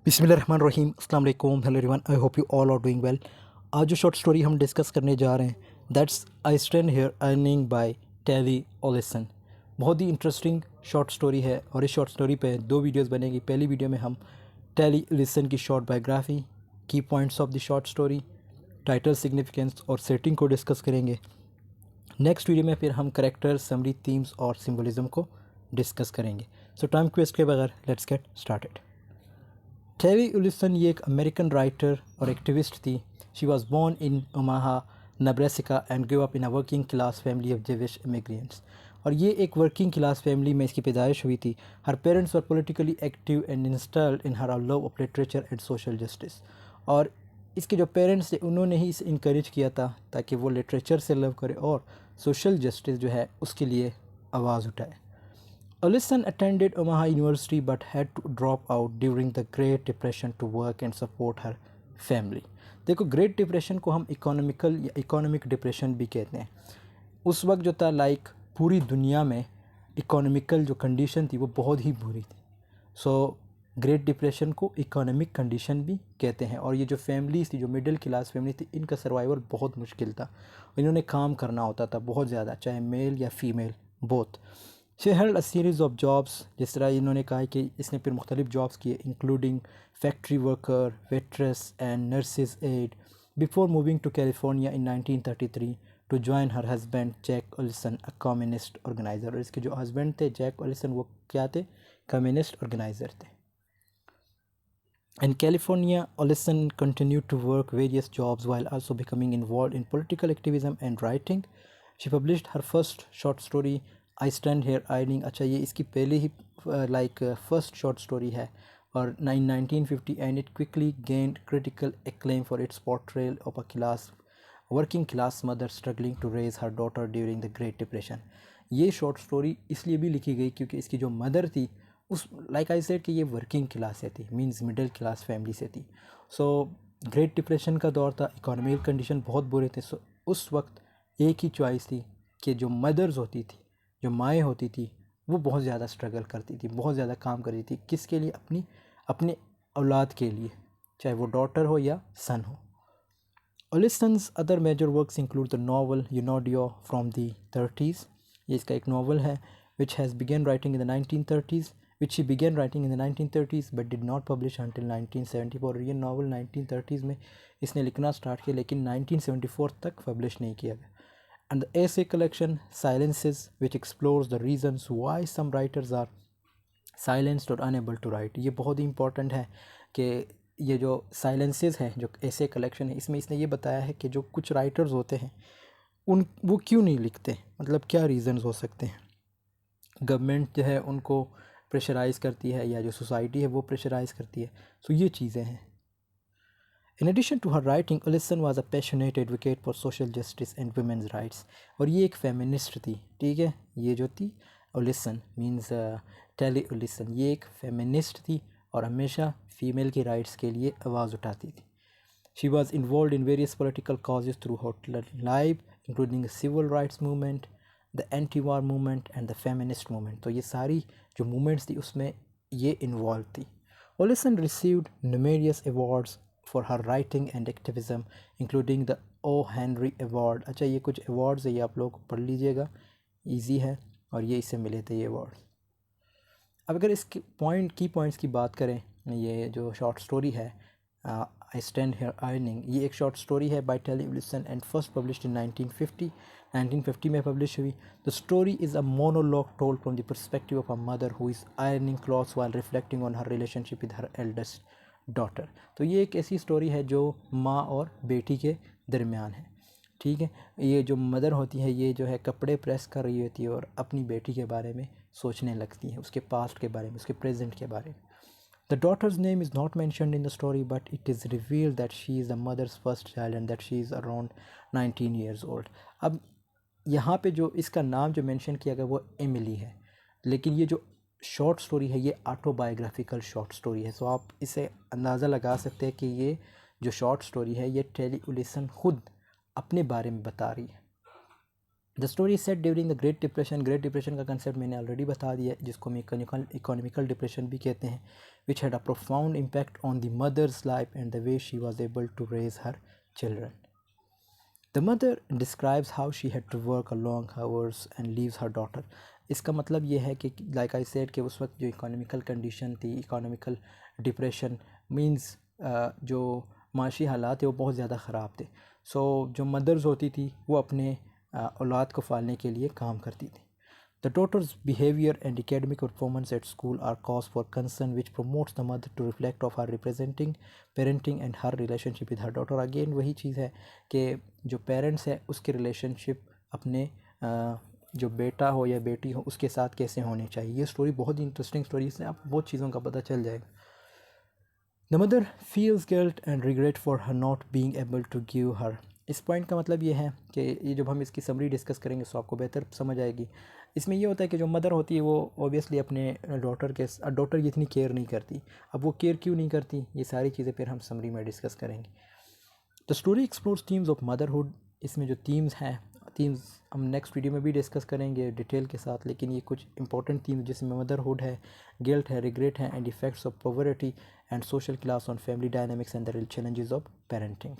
बिस्मिल्लाहिर्रहमानिर्रहीम अस्सलाम वालेकुम hello everyone I hope you all are doing well. आज जो शॉर्ट स्टोरी हम डिस्कस करने जा रहे हैं that's I stand here ironing by Tillie Olsen. बहुत ही इंटरेस्टिंग शॉर्ट स्टोरी है और इस शॉर्ट स्टोरी पे दो वीडियोस बनेगी। पहली वीडियो में हम टेली ओलिसन की शॉर्ट बायोग्राफी, की points of the short story, title, significance और सेटिंग को डिस्कस करेंगे। नेक्स्ट वीडियो में फिर हम करेक्टर, समरी, थीम्स और सिम्बोलिज्म को डिस्कस करेंगे। सो टाइम वेस्ट के बगैर let's get started. Tillie Olsen ये एक अमेरिकन राइटर और एक्टिविस्ट थी। She was born in Omaha, Nebraska and grow up in a working class family of Jewish immigrants. और ये एक वर्किंग क्लास फैमिली में इसकी पैदाइश हुई थी। Her parents were politically active and installed in her love of literature and social justice. और इसके जो पेरेंट्स थे उन्होंने ही इसे इनक्रेज किया था ताकि वो लिटरेचर से लव करे और सोशल जस्टिस जो है उसके लिए आवाज़ उठाए। Allison attended Omaha University but had to drop out during the Great Depression to work and support her family। देखो, ग्रेट डिप्रेशन को हम इकोनॉमिकल या इकोनॉमिक डिप्रेशन भी कहते हैं। उस वक्त जो था पूरी दुनिया में इकोनॉमिकल जो कंडीशन थी वो बहुत ही बुरी थी। सो ग्रेट डिप्रेशन को इकोनॉमिक कंडीशन भी कहते हैं। और ये जो फैमिलीज थी, जो मिडिल क्लास फैमिली थी, इनका सर्वाइवल बहुत मुश्किल था। इन्होंने काम करना होता था बहुत ज़्यादा, चाहे मेल या female both. She held a series of jobs, जिस तरह इन्होंने कहा कि इसने फिर मुख्तलिफ जॉब्स किए, including factory worker, waitress and nurse's aide, before moving to California in 1933 to join her husband Jack Olsen, a communist organiser. और इसके जो हस्बैंड थे जैक ओलिसन, वो क्या थे? कम्युनिस्ट ऑर्गेनाइज़र थे। In California, Ollison continued to work various jobs while also becoming involved in political activism and writing. She published her first short story, I Stand Here Ironing। अच्छा, ये इसकी पहली ही first short story है और 1950, and it quickly gained critical acclaim for its portrayal of a working class mother struggling to raise her daughter during the Great Depression। ये short story इसलिए भी लिखी गई क्योंकि इसकी जो मदर थी उस लाइक आई सेड कि ये वर्किंग क्लास से थी, मींस मिडिल क्लास फैमिली से थी। सो ग्रेट डिप्रेशन का दौर था, इकोनॉमिक कंडीशन बहुत बुरे थे। सो उस वक्त एक ही चॉइस थी कि जो मदर्स होती थी, जो माएँ होती थी, वो बहुत ज़्यादा स्ट्रगल करती थी, बहुत ज़्यादा काम करती थी। किसके लिए? अपने औलाद के लिए, चाहे वो डॉटर हो या सन हो। Ollison's other major works include the novel Eunodio from the 30s। ये इसका एक नावल है which she began writing in the 1930s but did not publish until 1974। और ये नावल 1930s में इसने लिखना स्टार्ट किया लेकिन 1974 तक पब्लिश नहीं किया गया। And the essay collection Silences, which explores the reasons why some writers are silenced or unable to write। ये बहुत ही इंपॉर्टेंट है कि ये जो साइलेंसेस है, जो ऐसे कलेक्शन है, इसमें इसने ये बताया है कि जो कुछ राइटर्स होते हैं वो क्यों नहीं लिखते, मतलब क्या रीज़न्स हो सकते हैं। गवर्नमेंट जो है उनको प्रेशराइज़ करती है या जो सोसाइटी है वो प्रेशराइज़ करती है। सो ये चीज़ें हैं। In addition to her writing, Allison was a passionate advocate for social justice and women's rights। और ये एक फेमिनिस्ट थी, ठीक है। ये जो थी ओलिसन मीन्स टेली ओलिसन, ये एक फेमिनिस्ट थी और हमेशा फीमेल की राइट्स के लिए आवाज़ उठाती थी। She was involved in various political causes throughout her life, including the civil rights movement, the anti-war movement and the feminist movement। तो ये सारी जो मूवमेंट्स थी उसमें ये इन्वॉल्व थी। Ollison received numerous awards for her writing and activism, including the O. Henry Award। अच्छा, ये कुछ अवार्ड्स है, ये आप लोग पढ़ लीजिएगा, इजी है, और ये इससे मिले थे ये अवार्ड। अब अगर इसके की पॉइंट्स की बात करें, ये जो शॉर्ट स्टोरी है आई स्टैंड हियर अर्निंग, ये एक शॉर्ट स्टोरी है by Tillie Olsen and first published in 1950 में पब्लिश हुई। The story is a monologue told from the perspective of a mother who is ironing clothes while reflecting on her relationship with her eldest daughter. तो ये एक ऐसी story है जो माँ और बेटी के दरमियान है, ठीक है। ये जो मदर होती है, ये जो है कपड़े प्रेस कर रही होती है और अपनी बेटी के बारे में सोचने लगती है, उसके पास्ट के बारे में, उसके प्रेजेंट के बारे में। The daughter's name is not mentioned in the story, but it is revealed that she is the mother's first child and that she is around 19 years old। अब यहाँ पे जो इसका नाम जो मेंशन किया गया वो एमिली है, लेकिन ये जो शॉर्ट स्टोरी है ये ऑटोबायोग्राफिकल शॉर्ट स्टोरी है। सो आप इसे अंदाज़ा लगा सकते हैं कि ये जो शॉर्ट स्टोरी है ये टेली ओलिसन खुद अपने बारे में बता रही है। The story set during the great depression. Great depression का कंसेप्ट मैंने ऑलरेडी बता दिया है, जिसको हम इकोनॉमिकल डिप्रेशन भी कहते हैं, which had a profound impact on the mother's life and the way she was able to raise her children. The mother describes how she had to work a long hours and leaves her daughter. इसका मतलब ये है कि like I said कि उस वक्त जो economical condition थी, इकोनॉमिकल डिप्रेशन मींस जो माशी हालात थे वो बहुत ज़्यादा ख़राब थे। सो जो मदर्स होती थी वो अपने औलाद को पालने के लिए काम करती थी। The daughter's behavior and academic performance at school are cause for concern, which promotes the mother to reflect of her representing parenting and her relationship with her daughter. Again वही चीज़ है कि जो पेरेंट्स है उसके रिलेशनशिप अपने जो बेटा हो या बेटी हो उसके साथ कैसे होनी चाहिए। ये स्टोरी बहुत ही इंटरेस्टिंग स्टोरी है, इससे आपको बहुत चीज़ों का पता चल जाएगा। The mother feels guilt and regret for her not being able to give her. इस पॉइंट का मतलब ये है कि ये जब हम इसकी समरी डिस्कस करेंगे तो आपको बेहतर समझ आएगी। इसमें ये होता है कि जो मदर होती है वो ऑब्वियसली अपने डॉटर की इतनी केयर नहीं करती। अब वो केयर क्यों नहीं करती, ये सारी चीज़ें फिर हम समरी में डिस्कस करेंगे। The story explores themes of motherhood. इसमें जो थीम्स हम नेक्स्ट वीडियो में भी डिस्कस करेंगे डिटेल के साथ, लेकिन ये कुछ इंपॉर्टेंट थीम्स जिसमें मदरहुड है, गिल्ट है, रिग्रेट है and effects of poverty and social class on family dynamics and the real challenges of parenting.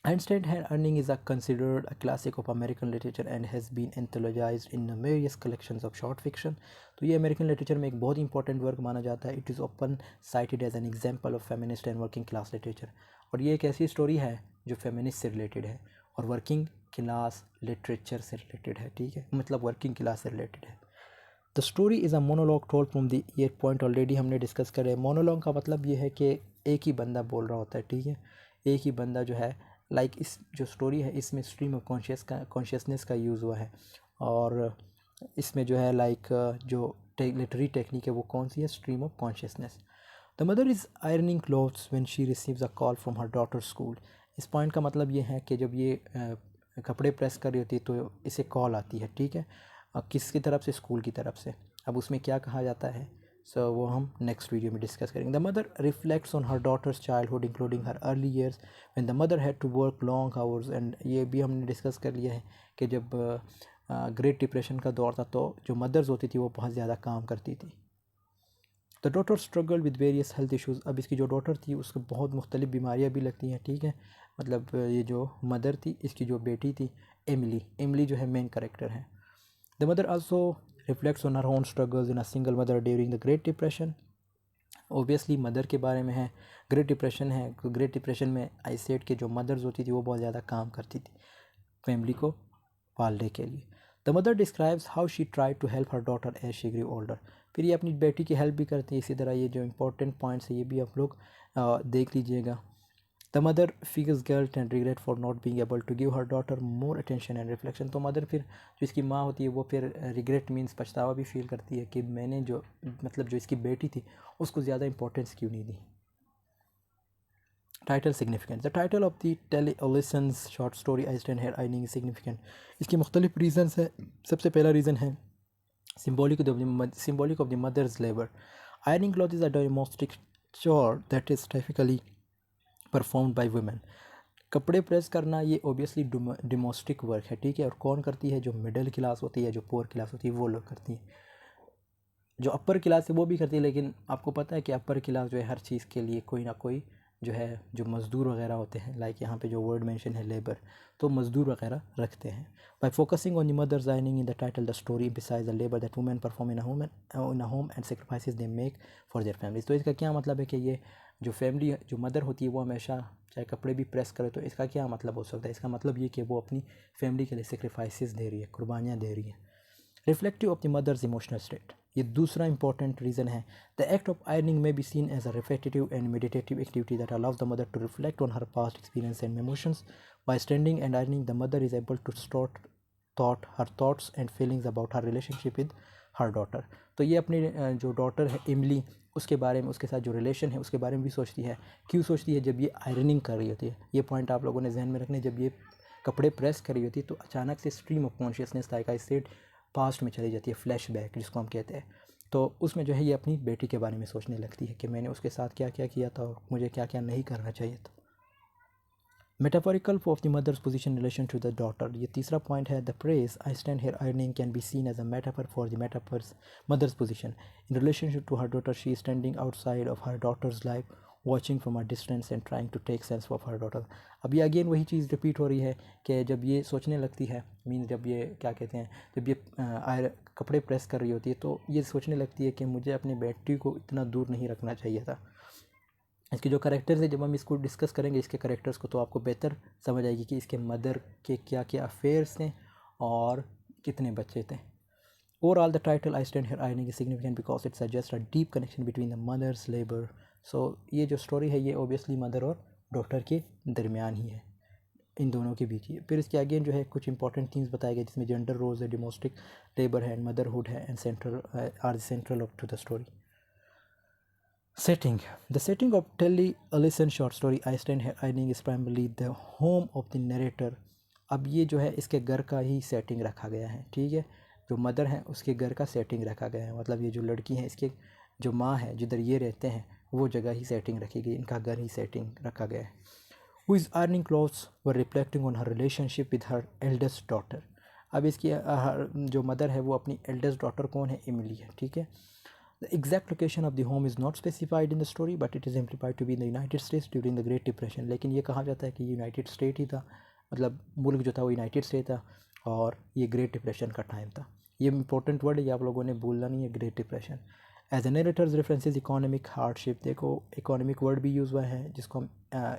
Einstein Hand Earning is considered a classic of American literature and has been anthologized in various collections of short fiction. तो ये American literature में एक बहुत important work माना जाता है। It is often cited as an example of feminist and working class literature. और ये एक ऐसी स्टोरी है जो फेमिनिस्ट से रिलेटेड है और वर्किंग क्लास लिटरेचर से रिलेटेड है, ठीक है, मतलब वर्किंग क्लास से रिलेटेड है। The story is a monologue told from the, ये पॉइंट ऑलरेडी हमने डिस्कस करे हैं। मोनोलॉग का मतलब ये है कि एक ही बंदा बोल रहा होता है, ठीक है, एक ही बंदा जो है लाइक इस जो स्टोरी है इसमें स्ट्रीम ऑफ कॉन्शियसनेस का यूज़ हुआ है। और इसमें जो है लाइक जो लिटरेरी टेक्निक है वो कौन सी है, stream of consciousness. The mother is ironing clothes when she receives a call from her daughter school. इस पॉइंट का मतलब ये है कि जब ये कपड़े प्रेस कर रही होती है तो इसे कॉल आती है, ठीक है, किसकी तरफ से, स्कूल की तरफ से। अब उसमें क्या कहा जाता है, सो वो हम नेक्स्ट वीडियो में डिस्कस करेंगे। The mother reflects on her daughter's childhood including her early years when the mother had to work long hours. And ये भी हमने डिस्कस कर लिया है कि जब ग्रेट डिप्रेशन का दौर था तो जो मदर्स होती थी वो बहुत ज़्यादा काम करती थी। The daughter struggle with various health issues. अब इसकी जो डॉटर थी उसको बहुत मुख्तलिफ बीमारियाँ भी लगती हैं, ठीक है, मतलब ये जो मदर थी इसकी जो बेटी थी एमिली जो है मेन करेक्टर है। The mother also reflects on her own struggles in a single mother during the great depression. Obviously mother के बारे में है, ग्रेट डिप्रेशन है, ग्रेट डिप्रेशन में आई सेड कि जो मदर्स होती थी वो बहुत ज़्यादा काम करती थी फैमिली को पालने के लिए। The mother describes how she try to help her daughter as she grew older. फिर ये अपनी बेटी की हेल्प भी करती है। इसी तरह ये जो इंपॉर्टेंट पॉइंट्स है ये भी आप लोग देख लीजिएगा। The mother feels guilt and regret for not being able to give her daughter more attention and reflection. तो मदर फिर जो इसकी माँ होती है वो फिर रिग्रेट मीन्स पछतावा भी फील करती है कि मैंने जो मतलब जो इसकी बेटी थी उसको ज़्यादा इंपॉर्टेंस क्यों नहीं दी। Title significance. The title of the Tillie Olsen's short story I stand here ironing significant. इसकी मुख्तलिफ रीजन्स है। सबसे पहला रीज़न है symbolic of the mother's labor. Ironing cloth is a domestic chore that is typically performed by women. कपड़े press करना ये obviously domestic work है, ठीक है, और कौन करती है, जो मिडिल क्लास होती है, जो पुअर क्लास होती है वो लोग करती हैं। जो अपर क्लास है वो भी करती है, लेकिन आपको पता है कि अपर क्लास जो है हर चीज़ के लिए कोई ना कोई जो है जो मज़दूर वगैरह होते हैं, लाइक यहाँ पे जो वर्ड मेंशन है लेबर, तो मज़दूर वगैरह रखते हैं। By focusing on the mother's ironing in the title the story besides the labour that women perform in a home and sacrifices they make for their families. तो इसका क्या मतलब है कि ये जो फैमिली जो मदर होती है वो हमेशा चाहे कपड़े भी प्रेस करे, तो इसका क्या मतलब हो सकता है, इसका मतलब ये कि वो अपनी फैमिली के लिए सेक्रीफाइसेस दे रही है, कुर्बानियाँ दे रही है। Reflective of the mother's emotional state, ये दूसरा इंपॉर्टेंट रीज़न है। The act of ironing may be seen as a reflective and meditative activity that allows the mother to reflect on her past experience and emotions. By standing and ironing the mother is able to sort her thoughts and feelings about her relationship with her daughter. तो ये अपनी जो daughter है इमली उसके बारे में, उसके साथ जो रिलेशन है उसके बारे में भी सोचती है। क्यों सोचती है, जब ये आयरनिंग कर रही होती है, ये पॉइंट आप लोगों ने जहन में रखने, जब ये कपड़े प्रेस कर रही होती है तो अचानक से stream of consciousness like I said past में चली जाती है, फ्लैशबैक जिसको हम कहते हैं। तो उसमें जो है ये अपनी बेटी के बारे में सोचने लगती है कि मैंने उसके साथ क्या क्या किया था और मुझे क्या क्या नहीं करना चाहिए था। Metaphorical of the mother's position relation to the daughter, ये तीसरा पॉइंट है. The phrase I stand here ironing can be seen as a metaphor for the metaphors mother's position in relationship to her daughter. She is standing outside of her daughter's life, watching from a distance and trying to take sense of her daughter. अब ये again वही चीज़ repeat हो रही है कि जब ये सोचने लगती है, मीन जब ये क्या कहते हैं, जब ये कपड़े प्रेस कर रही होती है तो ये सोचने लगती है कि मुझे अपनी बेटी को इतना दूर नहीं रखना चाहिए था. इसके जो करेक्टर्स है, जब हम इसको डिस्कस करेंगे इसके करेक्टर्स को, तो आपको बेहतर समझ आएगी कि इसके मदर के क्या क्या अफेयर्स थे और कितने बच्चे थे. Overall the title I stand here ironing is significant because it suggest a deep connection between the mother's labour. So ये जो स्टोरी है ये ओबियसली मदर और डॉटर के दरमियान ही है, इन दोनों के बीच ही. फिर इसके अगेन जो है कुछ इंपॉर्टेंट थिंग्स बताए गए जिसमें जेंडर रोल्स है, डोमेस्टिक लेबर है, मदरहुड है, and central are central of to the story. Setting. The setting of Telly Ellison short story I Stand Here Earning is primarily the home of the narrator. अब ये जो है इसके घर का ही सेटिंग रखा गया है, ठीक है. जो मदर है उसके घर का सेटिंग रखा गया है, मतलब ये जो लड़की है इसके जो माँ है जिधर ये रहते हैं वो जगह ही सेटिंग रखी गई, इनका घर ही सेटिंग रखा गया है. Who is earning clothes were reflecting on her relationship with her eldest daughter. अब इसकी जो मदर है वो अपनी एल्डेस्ट डॉटर कौन है, इमली है, ठीक है. The exact location of the home is not specified in the story, but it is implied to be in the United States during the Great Depression. लेकिन ये कहा जाता है कि यूनाइटेड स्टेट ही था, मतलब मुल्क जो था वो यूनाइटेड स्टेट था और ये ग्रेट डिप्रेशन का टाइम था. ये इंपॉर्टेंट वर्ड है, ये आप लोगों ने भूलना नहीं है, great depression. As a narrator's references economic hardship, देखो इकोनॉमिक वर्ड भी यूज़ हुआ है जिसको हम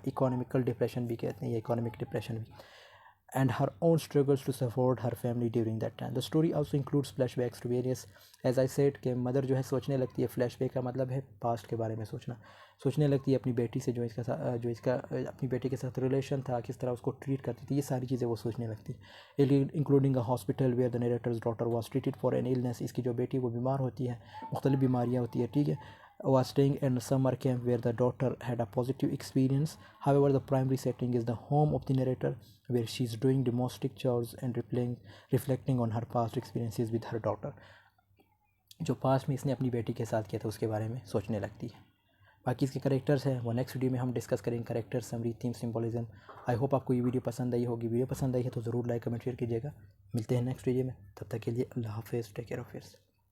इकोनॉमिकल डिप्रेशन भी कहते हैं या इकोनॉमिक डिप्रेशन भी, and her own struggles to support her family during that time. The story also includes flashbacks to various, as I said, कि मदर जो है सोचने लगती है, फ्लैशबैक का मतलब है पास्ट के बारे में सोचने लगती है अपनी बेटी से, जो इसका अपनी बेटी के साथ रिलेशन था, किस तरह उसको ट्रीट करती थी, ये सारी चीज़ें वो सोचने लगती है. Including a hospital where the narrator's daughter was treated for an illness, इसकी जो बेटी वो बीमार होती है, मुख्तलिफ बीमारियाँ होती है, ठीक है. Was staying in a summer camp where the daughter had a positive experience. However, the primary setting is the home of the narrator, where she is doing domestic chores and reflecting on her past experiences with her daughter. जो past में इसने अपनी बेटी के साथ किया था उसके बारे में सोचने लगती है. बाकी इसके करेक्टर्स हैं वो नेक्स्ट वीडियो में हम डिस्कस करेंगे, character summary, theme, symbolism. I hope आपको ये वीडियो पसंद आई होगी. वीडियो पसंद आई है तो ज़रूर लाइक कमेंट शेयर कीजिएगा. मिलते हैं नेक्स्ट वीडियो में, तब तक के लिए अल्लाह हाफिज़, टेक केयर ऑफ़ योरसेल्फ.